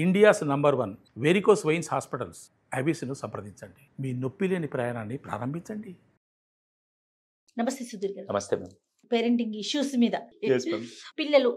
India's number 1 varicose veins hospitals అబిస్ను సంప్రదించండి. మీ నొప్పి లేని ప్రయాణాన్ని ప్రారంభించండి. నమస్తే సుధీర్ గారు. నమస్తే మ్యామ్. పేరెంటింగ్ ఇష్యూస్ మీద పిల్లలు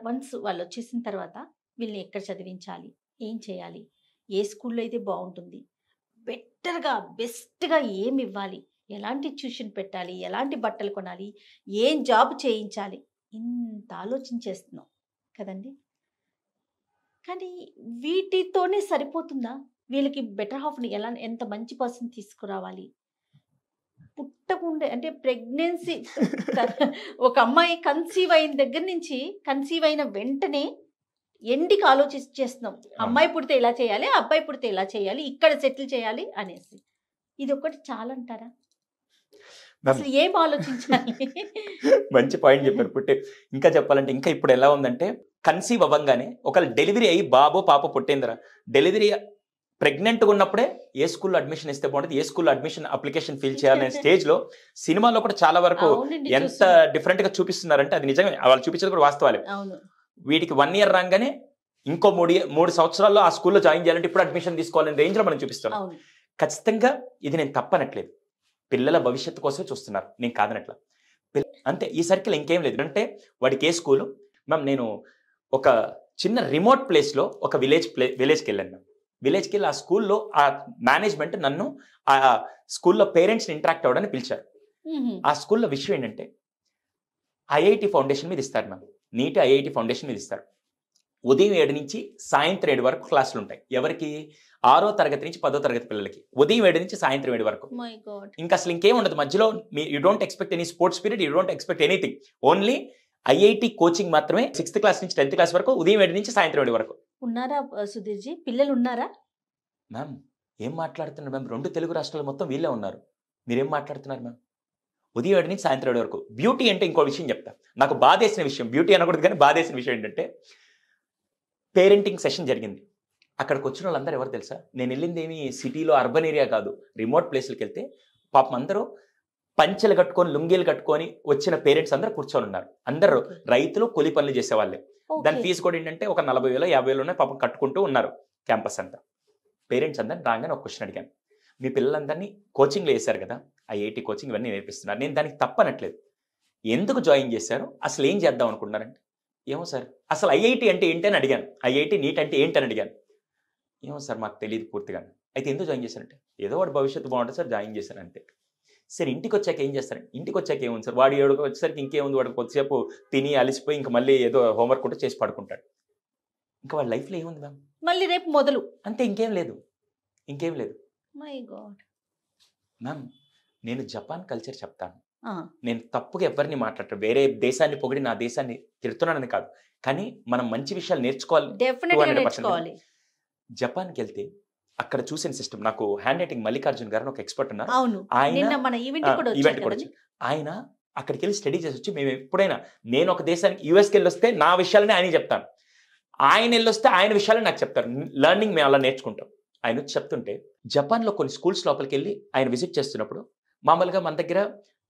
వన్స్ వాళ్ళు వచ్చేసిన తర్వాత వీళ్ళని ఎక్కడ చదివించాలి, ఏం చేయాలి, ఏ స్కూల్లో అయితే బాగుంటుంది, బెస్ట్గా ఏమి ఇవ్వాలి, ఎలాంటి ట్యూషన్ పెట్టాలి, ఎలాంటి బట్టలు కొనాలి, ఏం జాబ్ చేయించాలి, ఇంత ఆలోచించేస్తున్నాం కదండి. కానీ వీటితోనే సరిపోతుందా? వీళ్ళకి బెటర్ హాఫ్ని ఎంత మంచి పర్సన్ తీసుకురావాలి, పుట్టకుండే అంటే ప్రెగ్నెన్సీ ఒక అమ్మాయి కన్సీవ్ అయిన దగ్గర నుంచి కన్సీవ్ అయిన వెంటనే ఎండికి ఆలోచించేస్తున్నాం. అమ్మాయి పుడితే ఇలా చేయాలి, అబ్బాయి పుడితే ఇలా చేయాలి, ఇక్కడ సెటిల్ చేయాలి అనేసి. ఇది ఒకటి చాలంటారా? అసలు ఏం ఆలోచించాలి? మంచి పాయింట్ చెప్పారు. పుట్టే ఇంకా చెప్పాలంటే ఇంకా ఇప్పుడు ఎలా ఉందంటే కన్సీవ్ అవ్వంగానే ఒకవేళ డెలివరీ అయ్యి బాబో పాప పుట్టిందిరా, డెలివరీ ప్రెగ్నెంట్గా ఉన్నప్పుడే ఏ స్కూల్లో అడ్మిషన్ ఇస్తే బాగుంటుంది, ఏ స్కూల్లో అడ్మిషన్ అప్లికేషన్ ఫిల్ చేయాలనే స్టేజ్లో సినిమాలో కూడా చాలా వరకు ఎంత డిఫరెంట్గా చూపిస్తున్నారంటే అది నిజంగా వాళ్ళు చూపించేది కూడా వాస్తవాలే. వీటికి 1 year రాగానే ఇంకో 3 సంవత్సరాల్లో ఆ స్కూల్లో జాయిన్ చేయాలంటే ఇప్పుడు అడ్మిషన్ తీసుకోవాలనే రేంజ్లో మనం చూపిస్తాం. ఖచ్చితంగా ఇది నేను తప్పనట్లేదు, పిల్లల భవిష్యత్తు కోసమే చూస్తున్నారు, నేను కాదనట్లా. అంతే, ఈ సర్కిల్ ఇంకేం లేదు. అంటే వాడికి ఏ స్కూలు మ్యామ్, నేను ఒక చిన్న రిమోట్ ప్లేస్లో ఒక విలేజ్కి వెళ్ళాను మ్యామ్. విలేజ్కి వెళ్ళి ఆ స్కూల్లో ఆ మేనేజ్మెంట్ నన్ను ఆ స్కూల్లో పేరెంట్స్ని ఇంటరాక్ట్ అవ్వడానికి పిలిచారు. ఆ స్కూల్లో విషయం ఏంటంటే ఐఐటి ఫౌండేషన్ మీద ఇస్తారు మ్యామ్, నీట్ ఐఐటి ఫౌండేషన్ మీద ఇస్తారు. ఉదయం 7 నుంచి సాయంత్రం 7 వరకు క్లాసులు ఉంటాయి. ఎవరికి? 6వ తరగతి నుంచి 10వ తరగతి పిల్లలకి ఉదయం 7 నుంచి సాయంత్రం 7 వరకు. ఇంకా అసలు ఇంకేం ఉండదు మధ్యలో. You don't expect any sports period, you don't expect anything. Only IIT coaching మాత్రమే 6th క్లాస్ నుంచి 10th క్లాస్ వరకు, ఉదయం 7 నుంచి సాయంత్రం 7 వరకు. ఉన్నారా సుధీర్జీ? పిల్లలు ఉన్నారా? మ్యామ్ ఏం మాట్లాడుతున్నారు మ్యామ్, 2 తెలుగు రాష్ట్రాలు మొత్తం వీళ్ళే ఉన్నారు, మీరేం మాట్లాడుతున్నారు మ్యామ్? ఉదయం 7 నుంచి సాయంత్రం 7 వరకు. బ్యూటీ అంటే ఇంకో విషయం చెప్తా, నాకు బాధేసిన విషయం, బ్యూటీ అనకూడదు కానీ బాధేసిన విషయం ఏంటంటే పేరెంటింగ్ సెషన్ జరిగింది. అక్కడికి వచ్చిన వాళ్ళందరూ ఎవరు తెలుసా? నేను వెళ్ళింది ఏమి సిటీలో అర్బన్ ఏరియా కాదు, రిమోట్ ప్లేస్లకు వెళ్తే పాపం అందరూ పంచెలు కట్టుకొని లుంగీలు కట్టుకొని వచ్చిన పేరెంట్స్ అందరూ కూర్చొని ఉన్నారు. అందరూ రైతులు, కూలి పనులు చేసేవాళ్ళే. దాని ఫీజు కూడా ఏంటంటే ఒక 40,000 50,000 పాపం కట్టుకుంటూ ఉన్నారు క్యాంపస్ అంతా. పేరెంట్స్ అందరిని రాగానే ఒక క్వశ్చన్ అడిగాను, మీ పిల్లలందరినీ కోచింగ్లో వేశారు కదా, ఐఐటి కోచింగ్ ఇవన్నీ నేర్పిస్తున్నారు, నేను దానికి తప్పనట్లేదు, ఎందుకు జాయిన్ చేశారు, అసలు ఏం చేద్దాం అనుకుంటున్నారంటే, ఏమో సార్ అసలు ఐఐటి అంటే ఏంటి అని అడిగాను, ఐఐటి నీట్ అంటే ఏంటి అని అడిగాను. ఏమో సార్ మాకు తెలియదు పూర్తిగా. అయితే ఎందుకు జాయిన్ చేశారంటే ఏదో వాడు భవిష్యత్తు బాగుంటుంది సార్, జాయిన్ చేశారు అంతే. సరే ఇంటికి వచ్చాక ఏం చేస్తారంటే, ఇంటికి వచ్చాక ఏముంది సార్, వాడు 7 వచ్చేసరికి ఇంకేముంది, వాడికి కొద్దిసేపు తిని అలిసిపోయి ఇంకా మళ్ళీ ఏదో హోంవర్క్ కూడా చేసి పడుకుంటాడు. ఇంకా వాడి లైఫ్లో ఏముంది మ్యామ్, మళ్ళీ రేపు మొదలు అంతే, ఇంకేం లేదు. మై గాడ్ మ్యామ్ నేను జపాన్ కల్చర్ చెప్తాను, నేను తప్పుగా ఎవరిని మాట్లాడతాను, వేరే దేశాన్ని పొగిడి నా దేశాన్ని తిడుతున్నానని కాదు, కానీ మనం మంచి విషయాలు నేర్చుకోవాలి. జపాన్కి వెళ్తే అక్కడ చూసిన సిస్టమ్, నాకు హ్యాండ్ రైటింగ్ మల్లికార్జున్ గారు ఒక ఎక్స్పర్ట్ ఉన్నారు, ఈవెంట్ కూడా ఆయన అక్కడికి వెళ్ళి స్టడీ చేసి వచ్చి, మేము ఎప్పుడైనా నేను ఒక దేశానికి యూఎస్కి వెళ్ళి వస్తే నా విషయాలని ఆయన చెప్తాను, ఆయన వెళ్ళి వస్తే ఆయన విషయాలని నాకు చెప్తారు. లర్నింగ్ మేము అలా నేర్చుకుంటాం. ఆయన వచ్చి చెప్తుంటే జపాన్లో కొన్ని స్కూల్స్ లోపలికి వెళ్ళి ఆయన విజిట్ చేస్తున్నప్పుడు మామూలుగా మన దగ్గర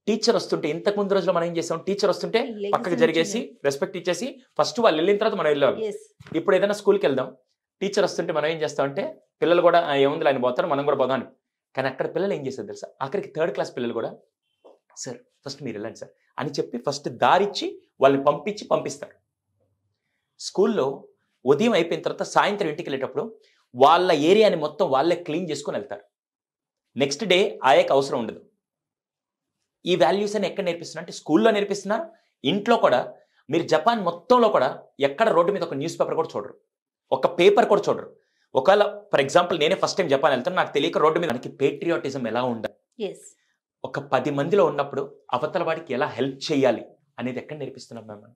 టీచర్ వస్తుంటే, ఇంతకు ముందు రోజులో మనం ఏం చేస్తాం, టీచర్ వస్తుంటే పక్కకు జరిగేసి రెస్పెక్ట్ ఇచ్చేసి ఫస్ట్ వాళ్ళు వెళ్ళిన తర్వాత మనం వెళ్ళాలి. ఇప్పుడు ఏదైనా స్కూల్కి వెళ్దాం, టీచర్ వస్తుంటే మనం ఏం చేస్తామంటే పిల్లలు కూడా ఏముంది ఆయన పోతారు, మనం కూడా పోదాం. కానీ అక్కడ పిల్లలు ఏం చేస్తారు తెలుసా, అక్కడికి 3rd క్లాస్ పిల్లలు కూడా సార్ ఫస్ట్ మీరు వెళ్ళండి సార్ అని చెప్పి ఫస్ట్ దారిచ్చి వాళ్ళని పంపిస్తారు. స్కూల్లో ఉదయం అయిపోయిన తర్వాత సాయంత్రం ఇంటికి వెళ్ళేటప్పుడు వాళ్ళ ఏరియాని మొత్తం వాళ్ళే క్లీన్ చేసుకొని వెళ్తారు. నెక్స్ట్ డే ఆయనకు అవసరం ఉండదు. ఈ వాల్యూస్ అని ఎక్కడ నేర్పిస్తున్నారు అంటే స్కూల్లో నేర్పిస్తున్నారు, ఇంట్లో కూడా. మీరు జపాన్ మొత్తంలో కూడా ఎక్కడ రోడ్డు మీద ఒక న్యూస్ పేపర్ కూడా చూడరు, ఒక పేపర్ కూడా చూడరు. ఒకవేళ ఫర్ ఎగ్జాంపుల్ నేనే ఫస్ట్ టైం జపాన్ వెళ్తాను, నాకు తెలియక రోడ్డు మీద మనకి పేట్రియాటిజం ఎలా ఉండాలి, ఒక 10 మందిలో ఉన్నప్పుడు అవతల వాడికి ఎలా హెల్ప్ చేయాలి అనేది ఎక్కడ నేర్పిస్తున్నాం మేము.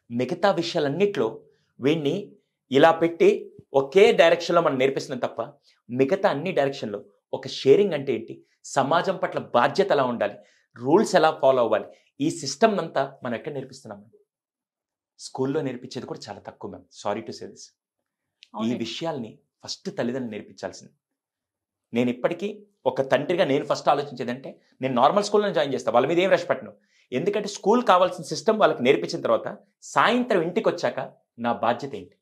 మిగతా విషయాలన్నిట్లో వీడిని ఇలా పెట్టి ఒకే డైరెక్షన్లో మనం నేర్పిస్తున్నాం తప్ప మిగతా అన్ని డైరెక్షన్లో ఒక షేరింగ్ అంటే ఏంటి, సమాజం పట్ల బాధ్యత ఎలా ఉండాలి, రూల్స్ ఎలా ఫాలో అవ్వాలి, ఈ సిస్టమ్ అంతా మనం ఎక్కడ నేర్పిస్తున్నాం. స్కూల్లో నేర్పించేది కూడా చాలా తక్కువ ma'am, sorry to say this. ఈ విషయాల్ని ఫస్ట్ తల్లిదండ్రులు నేర్పించాల్సింది. నేను ఇప్పటికీ ఒక తండ్రిగా నేను ఫస్ట్ ఆలోచించేదంటే నేను నార్మల్ స్కూల్లో జాయిన్ చేస్తాను, వాళ్ళ మీద ఏం రష్ పెట్టను. ఎందుకంటే స్కూల్ కావాల్సిన సిస్టమ్ వాళ్ళకి నేర్పించిన తర్వాత సాయంత్రం ఇంటికి వచ్చాక నా బాధ్యత ఏంటి,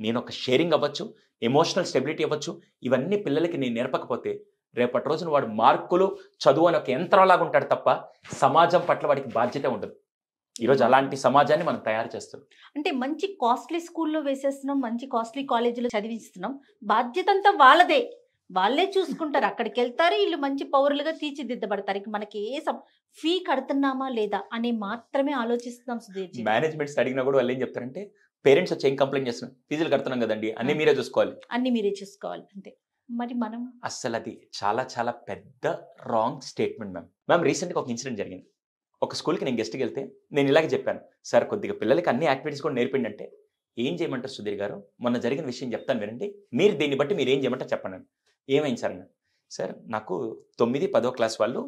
నేను ఒక షేరింగ్ అవ్వచ్చు, ఎమోషనల్ స్టెబిలిటీ అవ్వచ్చు, ఇవన్నీ పిల్లలకి నేను నేర్పకపోతే రేపటి రోజున వాడు మార్కులు చదువు అని ఒక యంత్రంలాగా ఉంటాడు తప్ప సమాజం పట్ల వాడికి బాధ్యత ఉండదు. ఈరోజు అలాంటి సమాజాన్ని మనం తయారు చేస్తున్నాం. అంటే మంచి కాస్ట్లీ స్కూల్లో వేసేస్తున్నాం, మంచి కాస్ట్లీ కాలేజీలో చదివిస్తున్నాం. బాధ్యత అంతా వాళ్ళదే, వాళ్ళే చూసుకుంటారు. అక్కడికి వెళ్తారు, వీళ్ళు మంచి పౌరులుగా తీర్చిదిద్దబడతారు. ఇక మనకి ఫీ కడుతున్నామా లేదా అని మాత్రమే ఆలోచిస్తున్నాం సుధీర్ జీ. మేనేజ్మెంట్స్ అడిగినా కూడా వాళ్ళు ఏం చెప్తారంటే, పేరెంట్స్ వచ్చి ఏం కంప్లైంట్ చేస్తున్నాం, ఫీజులు కడుతున్నాం కదండి, అన్ని మీరే చూసుకోవాలి, అన్ని మీరే చూసుకోవాలి అంతే. మరి మనం అస్సలు అది చాలా చాలా పెద్ద రాంగ్ స్టేట్మెంట్ మ్యామ్. రీసెంట్గా ఒక ఇన్సిడెంట్ జరిగింది. ఒక స్కూల్కి నేను గెస్ట్కి వెళ్తే నేను ఇలాగే చెప్పాను, సార్ కొద్దిగా పిల్లలకి అన్ని యాక్టివిటీస్ కూడా నేర్పిండి అంటే, ఏం చేయమంటారు సుధీర్ గారు, మొన్న జరిగిన విషయం చెప్తాను వినండి, మీరు దీన్ని బట్టి మీరు ఏం చేయమంటారు చెప్పండి. ఏమైంది సార్ అన్న, సార్ నాకు 9, 10వ క్లాస్ వాళ్ళు,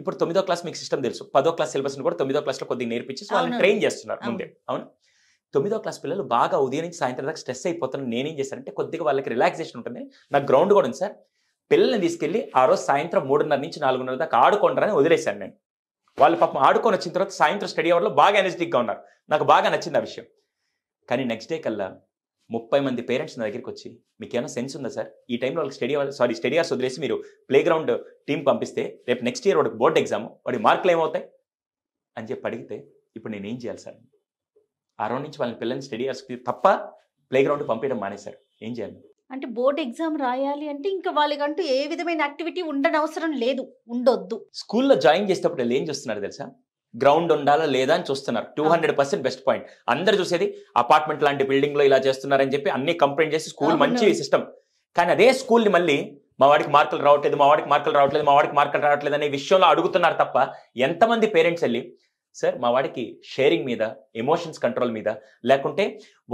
ఇప్పుడు 9వ క్లాస్ మీకు సిస్టమ్ తెలుసు, 10వ క్లాస్ సిలబస్ని కూడా 9వ క్లాస్లో కొద్దిగా నేర్పించి వాళ్ళని ట్రైన్ చేస్తున్నారు ముందే. అవును, 9వ క్లాస్ పిల్లలు బాగా ఉదయం నుంచి సాయంత్రం దాకా స్ట్రెస్ అయిపోతున్నారు. నేనేం చేశానంటే కొద్దిగా వాళ్ళకి రిలాక్సేషన్ ఉంటుంది, నాకు గ్రౌండ్ కూడా ఉంది సార్, పిల్లల్ని తీసుకెళ్ళి ఆ రోజు సాయంత్రం 3:30 నుంచి 4:30 దాకా ఆడుకుంటారని వదిలేశాను నేను. వాళ్ళు పాపం ఆడుకొని వచ్చిన తర్వాత సాయంత్రం స్టడీ అవర్లో బాగా ఎనర్జెటిక్గా ఉన్నారు. నాకు బాగా నచ్చింది ఆ విషయం. కానీ నెక్స్ట్ డే కల్లా 30 మంది పేరెంట్స్ నా దగ్గరికి వచ్చి, మీకు ఏమైనా సెన్స్ ఉందా సార్, ఈ టైంలో వాళ్ళకి స్టడీ అవర్స్ వదిలేసి మీరు ప్లే గ్రౌండ్ టీం పంపిస్తే రేపు నెక్స్ట్ ఇయర్ వాడికి బోర్డు ఎగ్జామ్, వాడి మార్కులు ఏమవుతాయి అని చెప్పి అడిగితే, ఇప్పుడు నేను ఏం చేయాలి సార్? ఆ రోజు నుంచి వాళ్ళని పిల్లల్ని స్టడీ అవర్స్కి తప్ప ప్లే గ్రౌండ్ పంపించడం మానేశారు. ఏం చేయాలి అంటే బోర్డు ఎగ్జామ్ రాయాలి అంటే ఇంకా వాళ్ళకంటూ ఏ విధమైన యాక్టివిటీ ఉండనవసరం లేదు, ఉండొద్దు. స్కూల్లో జాయిన్ చేసేటప్పుడు వాళ్ళు ఏం చూస్తున్నారు తెలుసా, గ్రౌండ్ ఉండాలా లేదా అని చూస్తున్నారు. 200% బెస్ట్ పాయింట్. అందరు చూసేది అపార్ట్మెంట్ లాంటి బిల్డింగ్ లో ఇలా చేస్తున్నారని చెప్పి అన్ని కంప్లైంట్ చేసి స్కూల్ మంచి సిస్టమ్. కానీ అదే స్కూల్ని మళ్ళీ మా వాడికి మార్కులు రావట్లేదు, మా వాడికి మార్కులు రావట్లేదు, మా వాడికి మార్కులు రావట్లేదు అనే విషయంలో అడుగుతున్నారు తప్ప, ఎంతమంది పేరెంట్స్ వెళ్ళి సార్ మా వాడికి షేరింగ్ మీద, ఎమోషన్స్ కంట్రోల్ మీద, లేకుంటే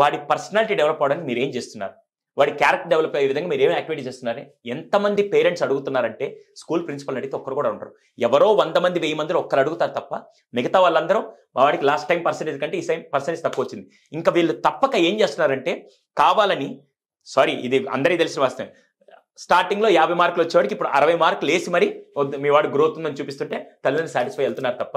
వాడి పర్సనాలిటీ డెవలప్ అవడానికి మీరు ఏం చేస్తున్నారు, వాడి క్యారెక్టర్ డెవలప్ అయ్యే విధంగా మీరు ఏమి యాక్టివిటీ చేస్తున్నారని ఎంతమంది పేరెంట్స్ అడుగుతున్నారంటే స్కూల్ ప్రిన్సిపల్ అడిగితే ఒక్కరు కూడా ఉంటారు. ఎవరో 100 మంది 1000 మందిలో ఒక్కరు అడుగుతారు తప్ప మిగతా వాళ్ళందరూ మా వాడికి లాస్ట్ టైం పర్సెంటేజ్ కంటే ఈ టైం పర్సెంటేజ్ తక్కువ వచ్చింది. ఇంకా వీళ్ళు తప్పక ఏం చేస్తున్నారంటే కావాలని, సారీ ఇది అందరికీ తెలిసిన వాస్తవం, స్టార్టింగ్లో 50 మార్కులు వచ్చేవాడికి ఇప్పుడు 60 మార్కులు వేసి మరి మీ వాడు గ్రోత్ ఉందని చూపిస్తుంటే తల్లిదండ్రులు సాటిస్ఫై వెళ్తున్నారు తప్ప,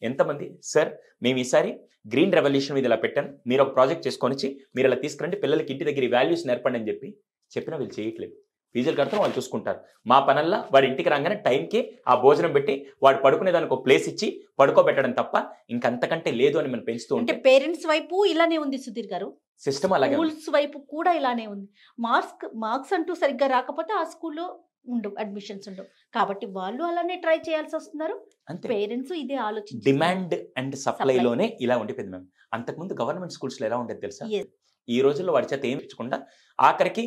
ఎంతమంది సార్ మేము ఈసారి గ్రీన్ రెవల్యూషన్ మీద ఇలా పెట్టాను, మీరు ఒక ప్రాజెక్ట్ చేసుకొని మీరు ఇలా తీసుకురండి, పిల్లలకి ఇంటి దగ్గర వాల్యూస్ నేర్పండి అని చెప్పినా వీళ్ళు చేయట్లేదు. ఫీజులు కడతాం, వాళ్ళు చూసుకుంటారు. మా పనల్లా వాడి ఇంటికి రాగానే టైంకి ఆ భోజనం పెట్టి వాడు పడుకునే దానికి ఒక ప్లేస్ ఇచ్చి పడుకోబెట్టడం తప్ప ఇంకంతకంటే లేదు అని మనం పెంచుతూ అంటే ఉంటే పేరెంట్స్ వైపు ఇలానే ఉంది సుధీర్ గారు, సిస్టమ్ అలాగే ఉంది. స్కూల్స్ వైపు కూడా ఇలానే ఉంది. మార్క్స్ అంటూ సరిగ్గా రాకపోతే ఆ స్కూల్లో ఉండవు, అడ్మిషన్స్ ఉండవు. కాబట్టి వాళ్ళు అలానే ట్రై చేయాల్సి వస్తున్నారు. అంతే, పేరెంట్స్ ఇదే ఆలోచన. డిమాండ్ అండ్ సప్లైలోనే ఇలా ఉండిపోయింది మ్యామ్. అంతకుముందు గవర్నమెంట్ స్కూల్స్లో ఎలా ఉండేది తెలుసా, ఈ రోజుల్లో వాడి చేత ఏం ఇచ్చకుండా ఆఖరికి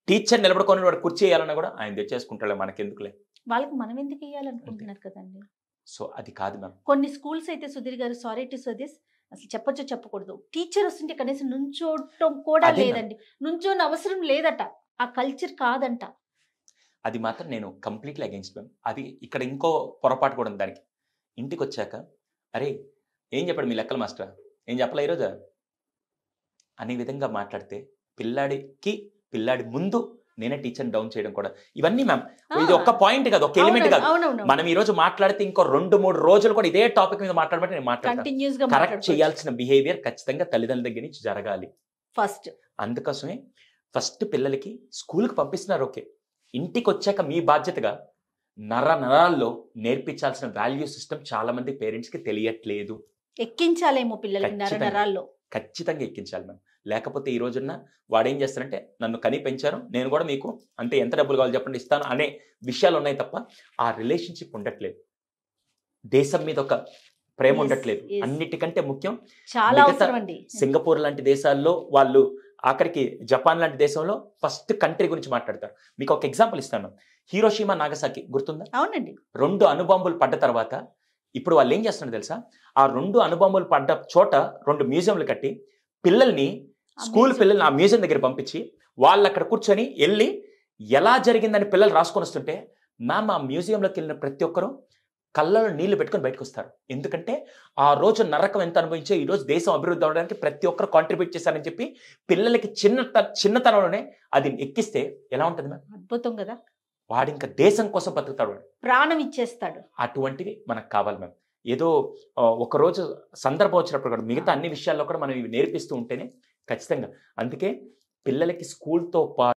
టీచర్ నిలబడుకొని వాడు కుర్చీ వేయాలన్నా కూడా ఆయన తెచ్చేసుకుంటాడు, మనకెందుకులే, వాళ్ళకి మనం ఎందుకు వేయాలనుకుంటున్నారు కదండి. సో అది కాదు మ్యామ్. కొన్ని స్కూల్స్ అయితే సుధీర్ గారు, సారీ టు సజెస్, అసలు చెప్పొచ్చో చెప్పకూడదు, టీచర్ వస్తుంటే కనీసం నుంచోటం కూడా లేదండి, నుంచోని అవసరం లేదట, ఆ కల్చర్ కాదంట. అది మాత్రం నేను కంప్లీట్లీ అగెన్స్ట్ మ్యామ్. అది ఇక్కడ ఇంకో పొరపాటు కూడా ఉంది దానికి. ఇంటికి వచ్చాక అరే ఏం చెప్పాడు మీ లెక్కల మాస్టర్, ఏం చెప్పలే ఈరోజు అనే విధంగా మాట్లాడితే పిల్లాడి ముందు నేనే టీచర్ డౌన్ చేయడం కూడా, ఇవన్నీ మ్యామ్ ఇది ఒక్క పాయింట్ కాదు, ఒక ఎలిమెంట్ కాదు. మనం ఈ రోజు మాట్లాడితే ఇంకో 2-3 రోజులు కూడా ఇదే టాపిక్ మీద మాట్లాడబట్టి నేను మాట్లాడతాను. కరెక్ట్ చేయాల్సిన బిహేవియర్ ఖచ్చితంగా తల్లిదండ్రుల దగ్గర నుంచి జరగాలి ఫస్ట్. అందుకోసమే ఫస్ట్ పిల్లలకి స్కూల్కి పంపిస్తున్నారు, ఓకే, ఇంటికి వచ్చాక మీ బాధ్యతగా నరాల్లో నేర్పించాల్సిన వాల్యూ సిస్టమ్ చాలా మంది పేరెంట్స్ కి తెలియట్లేదు. ఎక్కించాలేమో పిల్లలకి నరాల్లో, ఖచ్చితంగా ఎక్కించాలి మ్యామ్. లేకపోతే ఈ రోజున్న వాడు ఏం చేస్తారంటే నన్ను కని పెంచారు, నేను కూడా మీకు అంటే ఎంత డబ్బులు కావాలి చెప్పండి ఇస్తాను అనే విషయాలు ఉన్నాయి తప్ప ఆ రిలేషన్షిప్ ఉండట్లేదు, దేశం మీద ఒక ప్రేమ ఉండట్లేదు. అన్నిటికంటే ముఖ్యం చాలా అవసరం అండి. సింగపూర్ లాంటి దేశాల్లో వాళ్ళు, ఆఖరికి జపాన్ లాంటి దేశంలో ఫస్ట్ కంట్రీ గురించి మాట్లాడతారు. మీకు ఒక ఎగ్జాంపుల్ ఇస్తాను, హీరోషిమా నాగసాకి గుర్తుందా? అవునండి. 2 అణుబాంబులు పడ్డ తర్వాత ఇప్పుడు వాళ్ళు ఏం చేస్తున్నారు తెలుసా, ఆ 2 అణుబాంబులు పడ్డ చోట 2 మ్యూజియంలు కట్టి పిల్లల్ని, స్కూల్ పిల్లల్ని ఆ మ్యూజియం దగ్గర పంపించి వాళ్ళు అక్కడ కూర్చొని వెళ్ళి ఎలా జరిగిందని పిల్లలు రాసుకొని వస్తుంటే మ్యామ్ ఆ మ్యూజియంలోకి వెళ్ళిన ప్రతి ఒక్కరూ కళ్ళలో నీళ్లు పెట్టుకొని బయటకు వస్తారు. ఎందుకంటే ఆ రోజు నరకం ఎంత అనుభవించో ఈ రోజు దేశం అభివృద్ధి అవడానికి ప్రతి ఒక్కరు కాంట్రిబ్యూట్ చేశారని చెప్పి పిల్లలకి చిన్నతనంలోనే అది ఎక్కిస్తే ఎలా ఉంటుంది మ్యామ్? అద్భుతం కదా. వాడు ఇంకా దేశం కోసం బతుకుతాడు, వాడు ప్రాణం ఇచ్చేస్తాడు. అటువంటివి మనకు కావాలి మ్యామ్. ఏదో ఒకరోజు సందర్భం వచ్చినప్పుడు కూడా మిగతా అన్ని విషయాల్లో కూడా మనం ఇవి నేర్పిస్తూ ఉంటేనే ఖచ్చితంగా. అందుకే పిల్లలకి స్కూల్తో పాటు